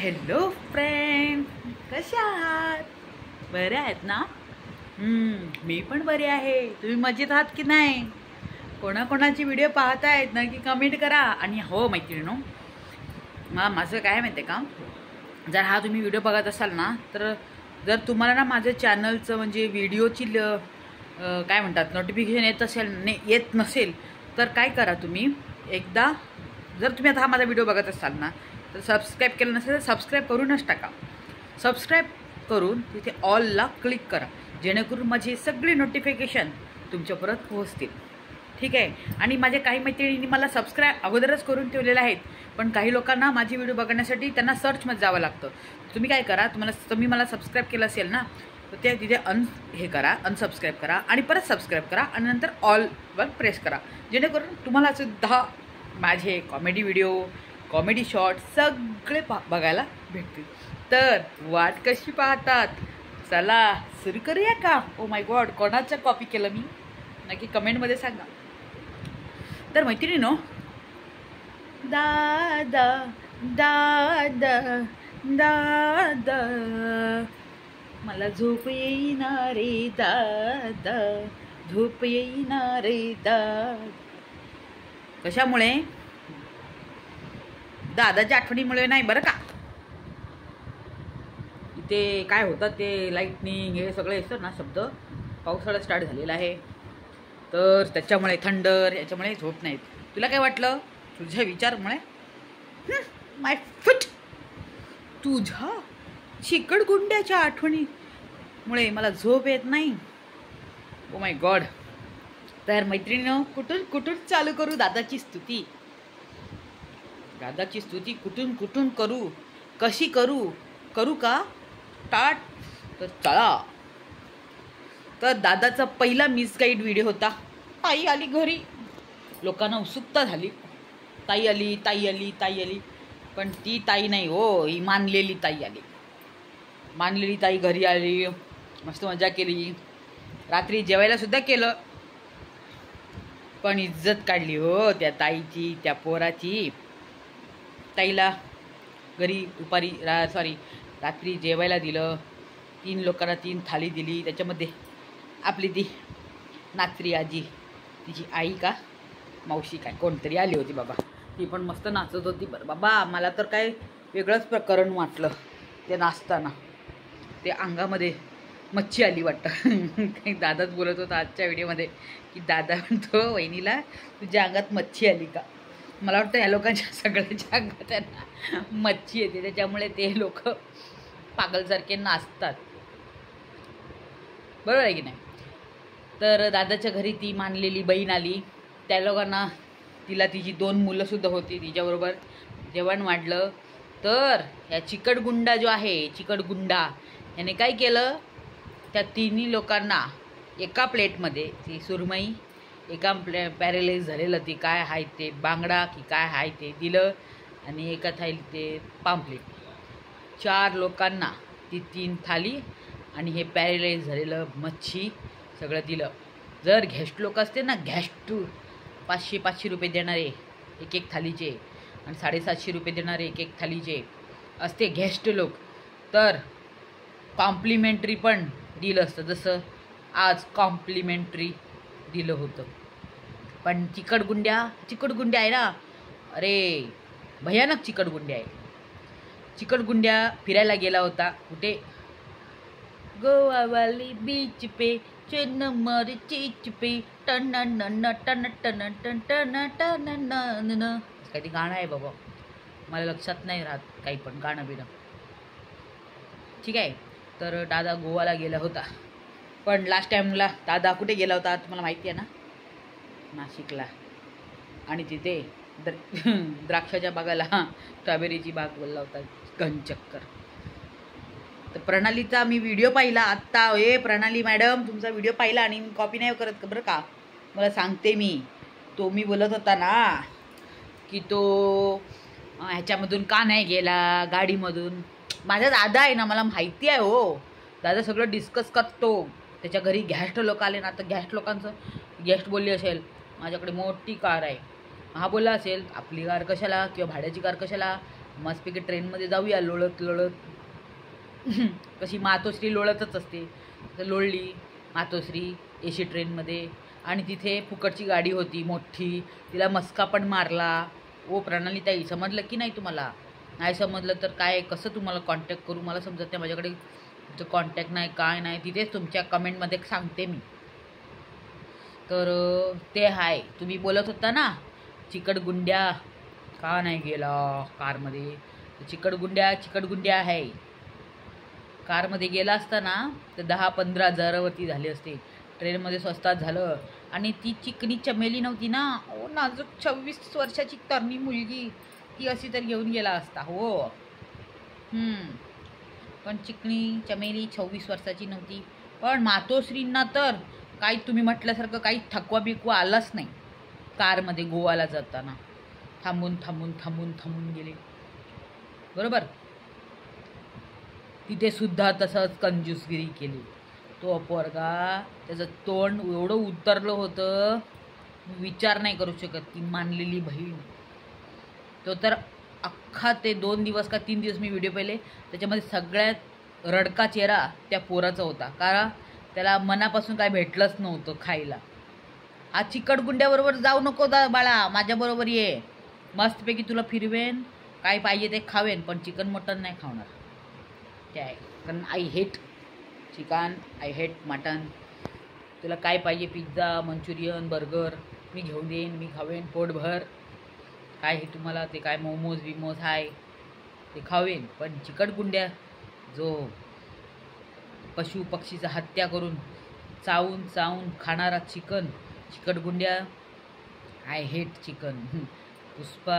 Hello friend, कशा आहात? बरे आहेत ना? मी पण बरे आहे. तुम्ही मजेत आहात की नाही? कोणाकोणाची व्हिडिओ पाहतायत ना की कमेंट करा. आणि हो मैत्रिणींनो, माझं काय माहिती आहे का, जर हा तुम्ही व्हिडिओ बघत असाल ना, तर जर तुम्हाला ना माझ्या चॅनलचं म्हणजे व्हिडिओची काय म्हणतात नोटिफिकेशन येत नसेल तर काय करा तुम्ही एकदा, जर तुम्ही आता हा माझा व्हिडिओ बघत असाल ना तर सबस्क्राईब केलं नसेल तर सबस्क्राईब करूनच टाका. सबस्क्राईब करून तिथे ऑलला क्लिक करा, जेणेकरून माझी सगळी नोटिफिकेशन तुमच्यापर्यंत पोहोचतील. ठीक आहे. आणि माझ्या काही मैत्रिणींनी मला सबस्क्राईब अगोदरच करून ठेवलेले आहेत, पण काही लोकांना माझी व्हिडिओ बघण्यासाठी त्यांना सर्चमध्ये जावं लागतं. तुम्ही काय करा, तुम्ही मला सबस्क्राईब केलं असेल ना तर ते तिथे अनसबस्क्राईब करा आणि परत सबस्क्राईब करा आणि नंतर ऑलवर प्रेस करा, जेणेकरून तुम्हाला सुद्धा माझे कॉमेडी व्हिडिओ, कॉमेडी शॉर्ट सगळे बघायला भेटतील. तर वाट कशी पाहतात? चला सुरू करूया का? ओ माय गॉड, कोणाचं कॉपी केलं मी नक्की कमेंटमध्ये सांगा. तर मैत्रिणींनो, दादा दादा दादा मला झोप येईना रे दादा, झोप येईना रे दादा. कशामुळे? दादाच्या आठवणीमुळे नाही बरं का. इथे काय होतं ते लाईटनिंग हे सगळे असतं ना शब्द, पावसाळा स्टार्ट झालेला आहे तर त्याच्यामुळे थंडर याच्यामुळे झोप नाहीत. तुला काय वाटलं? तुझ्या विचारमुळे माय फुट, तुझ्या चिकटगुंड्याच्या आठवणीमुळे मला झोप येत नाही. Oh my God. तर मैत्रिणींनो, कुठून चालू करू दादाची स्तुती? दादाची स्तुती कुठून करू? कशी करू का स्टार्ट? तर चला. तर दादाचा पहिला मिसगाईड व्हिडिओ होता. ताई आली घरी, लोकांना उत्सुकता झाली. ताई आली, पण ती ताई नाही हो, ही मानलेली ताई आली. मानलेली ताई घरी आली, मस्त मजा केली, रात्री जेवायला सुद्धा केलं, पण इज्जत काढली हो त्या ताईची, त्या पोराची. ताईला घरी रात्री जेवायला दिलं. 3 लोकांना 3 थाली दिली. त्याच्यामध्ये आपली ती नात्री आजी, तिची आई का मावशी काय कोणतरी आली होती बाबा. ती पण मस्त नाचत होती. बरं बाबा, मला तर काय वेगळंच प्रकरण वाटलं ते नाचताना. ते अंगामध्ये मच्छी आली वाटतं. काही दादाच बोलत होता आजच्या व्हिडिओमध्ये की दादा म्हणतो वहिनीला तुझ्या अंगात मच्छी आली का. मला वाटतं ह्या लोकांच्या सगळ्यांच्या अंगात त्यांना मच्छी येते, त्याच्यामुळे ते लोक पागलसारखे नाचतात. बरोबर आहे की नाही? तर दादाच्या घरी ती मानलेली बहीण आली. त्या लोकांना तिला तिची 2 मुलंसुद्धा होती, तिच्याबरोबर जेवण वाढलं. तर ह्या चिकटगुंडा जो आहे, चिकटगुंडा याने काय केलं, त्या 3 लोकांना एका प्लेटमध्ये ती सुरमई, एका पॅरेलाइज झालेलं ती काय आहे ते बांगडा की काय आहे ते दिलं, आणि एका थाली ते पाम्पलेट. 4 लोकांना ती 3 थाली आणि हे पॅरेलाइज झालेलं मच्छी सगळं दिलं. जर घॅस्ट लोक असते ना, घॅस्ट 500 रुपये देणारे एक थालीचे आणि 750 रुपये देणारे एक थालीचे असते घॅस्ट लोक, तर कॉम्प्लिमेंटरी पण दिलं असतं, जसं आज कॉम्प्लिमेंटरी दिलं होतं. पण चिकटगुंड्या आहे ना, अरे भयानक चिकटगुंड्या आहे. चिकटगुंड्या फिरायला गेला होता कुठे? गोवा वाली बीच पे चन्नमारी चीच पे टन टन टन टन टन टन टन. काही गाणं आहे बाबा, मला लक्षात नाही राहत काही पण गाणं बिणं. ठीक आहे. तर दादा गोवाला गेला होता, पण लास्ट टाईमला दादा कुठे गेला होता तुम्हाला माहिती आहे ना? नाशिकला. आणि तिथे द्राक्षाच्या बागाला स्ट्रॉबेरीची बाग बोलला होता, घनचक्कर. तर प्रणालीचा मी व्हिडिओ पाहिला आत्ता. प्रणाली मॅडम, तुमचा व्हिडिओ पाहिला आणि मी कॉपी नाही करत बरं का, मला सांगते मी. तो मी बोलत होता ना की तो ह्याच्यामधून का नाही गेला गाडीमधून. माझा दादा आहे ना, मला माहिती आहे हो, दादा सगळं डिस्कस करतो. त्याच्या घरी गॅस्ट लोक आले ना, तर गेस्ट बोलली असेल माझ्याकडे मोठी कार आहे, हा बोलला असेल आपली कार कशाला किंवा भाड्याची कार कशाला, मस्तपैकी ट्रेनमध्ये जाऊया लोळत लोळत. कशी मातोश्री लोळतच असते, तर लोळली मातोश्री एसी ट्रेनमध्ये. आणि तिथे फुकटची गाडी होती मोठी, तिला मस्का पण मारला. ओ प्रणालीताई, समजलं की नाही तुम्हाला? नाही समजलं तर काय, कसं तुम्हाला कॉन्टॅक्ट करू मला समजत नाही. माझ्याकडे तुमचं कॉन्टॅक्ट नाही, काय नाही. तिथेच तुमच्या कमेंटमध्ये सांगते मी. तर ते आहे. तुम्ही बोलत होता ना चिकटगुंड्या का नाही गेला कारमध्ये. चिकटगुंड्या आहे. कारमध्ये गेला असताना तर 10-15 हजारावरती झाले असते. ट्रेनमध्ये स्वस्तात झालं. आणि ती चिकनी चमेली नव्हती ना, ओ नाजूक 26 वर्षाची तरणी मुलगी, ती अशी तर घेऊन गेला असता. हो पण चिकनी चमेली 26 वर्षाची नव्हती. पण मातोश्रींना तर काही तुम्ही म्हटल्यासारखं काही थकवा बिकवा आलाच नाही. कारमध्ये गोवाला जाताना थांबून गेले. बरोबर. तिथे सुद्धा तसंच कंजूसगिरी केली. तो पोरगा, त्याचं तोंड एवढं उतरलं होतं, विचार नाही करू शकत. ती मानलेली बहीण, तो तर अख्खा ते 2 दिवस का 3 दिवस मी व्हिडिओ पाहिले, त्याच्यामध्ये सगळ्यात रडका चेहरा त्या पोराचा होता. कारण त्याला मनापासून काय भेटलंच नव्हतं खायला. हा चिकटगुंड्याबरोबर जाऊ नको बाळा, माझ्याबरोबर ये, मस्तपैकी तुला फिरवेन, काय पाहिजे ते खावेन, पण चिकन मटन नाही खावणार. ते आहे. कारण I hate chicken, I hate mutton. तुला काय पाहिजे, पिझ्झा, मंचुरियन, बर्गर, मी घेऊन देईन, मी खावेन पोटभर. काय हे तुम्हाला ते काय मोमोज बिमोज आहे ते खावेन, पण चिकटगुंड्या जो पशु पक्षीचा हत्या करून चावून खाणारा चिकटगुंड्या, I hate chicken. Pushpa,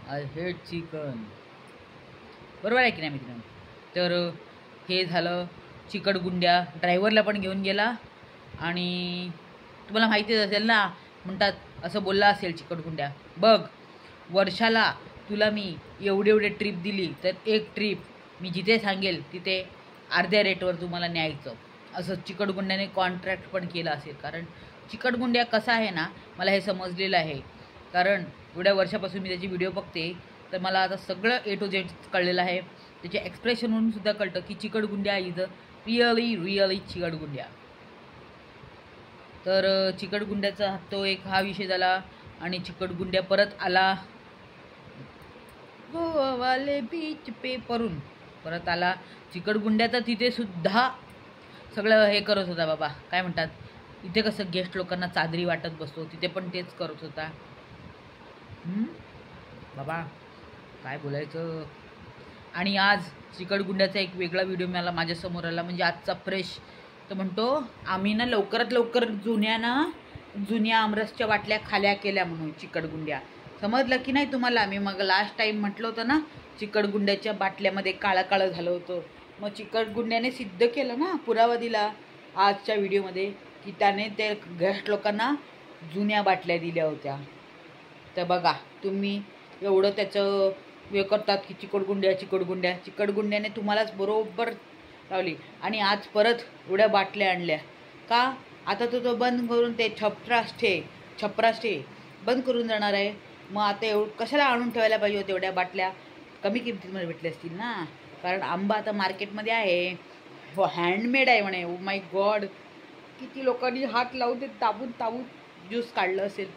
I hate chicken. बरोबर आहे की नाही मित्रांनो? तर हे झालं चिकटगुंड्या. ड्रायव्हरला पण घेऊन गेला. आणि तुम्हाला माहितीच असेल ना, म्हणतात असं बोलला असेल चिकटगुंड्या, बघ वर्षाला तुला मी एवढे ट्रिप दिली, तर एक ट्रिप मी जिथे सांगेल तिथे अर्ध्या रेटवर तुम्हाला न्यायचं, असं चिकटगुंड्याने कॉन्ट्रॅक्ट पण केलं असेल. कारण चिकटगुंड्या कसा आहे ना, मला हे समजलेलं आहे. कारण एवढ्या वर्षापासून मी त्याची व्हिडिओ बघते, तर मला आता सगळं A to Z कळलेलं आहे. त्याच्या एक्सप्रेशनवरून सुद्धा कळतं की चिकटगुंड्या इज अ रिअली चिकटगुंड्या. तर चिकटगुंड्याचा तो एक हा विषय झाला. आणि चिकटगुंड्या परत आला गोवावाले बीच पे परून परत आला. चिकटगुंड्या तर तिथे सुद्धा सगळं हे करत होता बाबा, काय म्हणतात, इथे कसं गेस्ट लोकांना चादरी वाटत बसतो, तिथे पण तेच करत होता. बाबा काय बोलायचं. आणि आज चिकटगुंड्याचा एक वेगळा व्हिडिओ मला माझ्यासमोर आला, म्हणजे आजचा फ्रेश. तर म्हणतो आम्ही ना लवकरात लवकर जुन्या आमरसच्या बाटल्या खाल्या केल्या म्हणून चिकटगुंड्या. समजलं की नाही तुम्हाला? मी मग लास्ट टाईम म्हटलं होतं ना, चिकटगुंड्याच्या बाटल्यामध्ये काळं झालं होतं. मग चिकटगुंड्याने सिद्ध केलं ना, पुरावा दिला आजच्या व्हिडिओमध्ये, की त्याने ते गेस्ट लोकांना जुन्या बाटल्या दिल्या होत्या. तर बघा तुम्ही एवढं त्याचं हे करतात की चिकटगुंड्याने तुम्हालाच बरोबर लावली. आणि आज परत एवढ्या बाटल्या आणल्या का? आता तो बंद करून ते छपराष्टे बंद करून जाणार आहे. मग आता कशाला आणून ठेवायला पाहिजे होते एवढ्या बाटल्या? कमी किमतीमध्ये भेटल्या असतील ना. कारण आंबा आता मार्केटमध्ये आहे, हो हँडमेड आहे म्हणे. ओ माय गॉड, किती लोकांनी हात लावून ते ताबून ज्यूस काढलं असेल.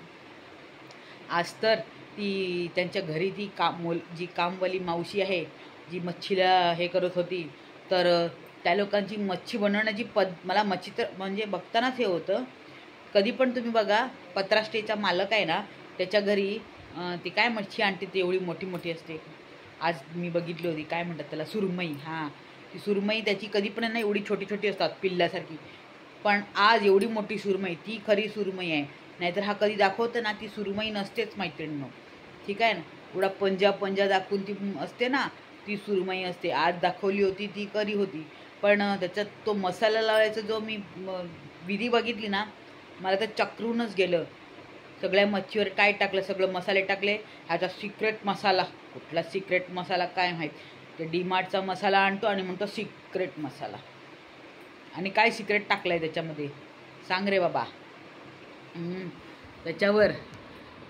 आज तर ती त्यांच्या घरी ती जी कामवाली मावशी आहे, जी मच्छीला हे करत होती, तर त्या लोकांची मच्छी बनवण्याची मला मच्छी तर म्हणजे बघतानाच हे होतं. कधी पण तुम्ही बघा, पत्राष्टेचा मालक आहे ना, त्याच्या घरी ती काय मच्छी आणते ती एवढी मोठी असते. आज मी बघितली होती, काय म्हणतात त्याला, सुरमई. हां, ती सुरमई त्याची कधी पण ना एवढी छोटी असतात पिल्ल्यासारखी. पण आज एवढी मोठी सुरमई, ती खरी सुरमई आहे. नाहीतर हा कधी दाखवतं ना, ती सुरमई नसतेच मैत्रिणींनो. ठीक आहे ना, एवढा पंजा दाखवून ती असते ना, ती सुरमई असते. आज दाखवली होती ती करी होती. पण त्याच्यात तो मसाला लावायचा जो मी विधी बघितली ना, मला तर चक्रूनच गेलं. सगळ्या मच्छीवर काय टाकलं, सगळं मसाले टाकले. ह्याचा सिक्रेट मसाला, कुठला सिक्रेट मसाला काय माहीत. ते डीमार्टचा मसाला आणतो आणि म्हणतो सिक्रेट मसाला. आणि काय सिक्रेट टाकलं आहे त्याच्यामध्ये सांग रे बाबा. त्याच्यावर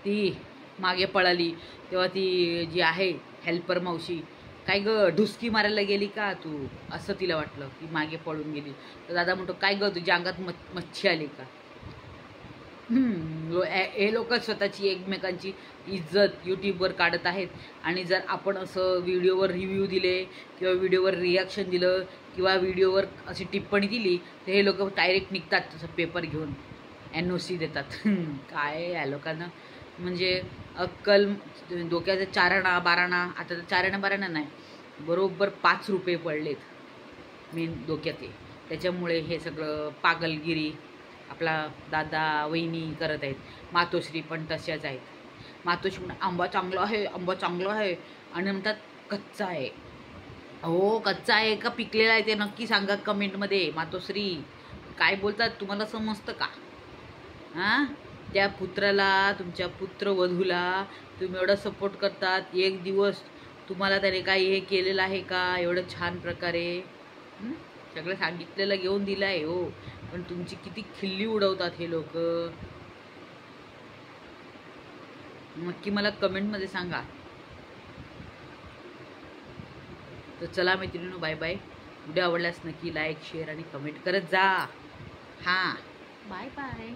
ती मागे पळाली तेव्हा ती जी आहे हेल्पर मावशी, काय ग ढुसकी मारायला गेली का तू, असं तिला वाटलं की मागे पळून गेली. तर दादा म्हणतो काय ग तुझ्या अंगात मच्छी आली का. हे लोक स्वतःची एकमेकांची इज्जत यूट्यूबवर काढत आहेत. आणि जर आपण असं व्हिडिओवर रिव्ह्यू दिले किंवा व्हिडिओवर रिॲक्शन दिलं किंवा व्हिडिओवर अशी टिप्पणी दिली तर हे लोक डायरेक्ट निघतात तसं पेपर घेऊन, NOC देतात. काय या लोकांना म्हणजे अक्कल, डोक्याचा 4 आणा 12 आणा, आता तर 4 आणा 12 आणा नाही, बरोबर 5 रुपये पडलेत मेन डोक्यात आहे. त्याच्यामुळे हे सगळं पागलगिरी आपला दादा वहिनी करत आहेत. मातोश्री पण तशाच आहेत. मातोश्री आंबा चांगला आहे, आंबा चांगला आहे आणि म्हणतात कच्चा आहे. हो कच्चा आहे का पिकलेला आहे ते नक्की सांगा कमेंटमध्ये. मातोश्री काय बोलतात तुम्हाला समजतं का. हां त्या पुत्राला, तुमच्या पुत्रवधूला तुम्ही एवढा सपोर्ट करतात, एक दिवस तुम्हाला त्याने काही हे केलेलं आहे का एवढं छान प्रकारे. सगळं सांगितलेलं घेऊन दिलं आहे हो, पण तुमची किती खिल्ली उडवतात हे लोक, नक्की मला कमेंटमध्ये सांगा. तर चला मैत्रिणींनो, बाय बाय. व्हिडिओ आवडल्यास नक्की लाईक शेअर आणि कमेंट करत जा. हां बाय बाय.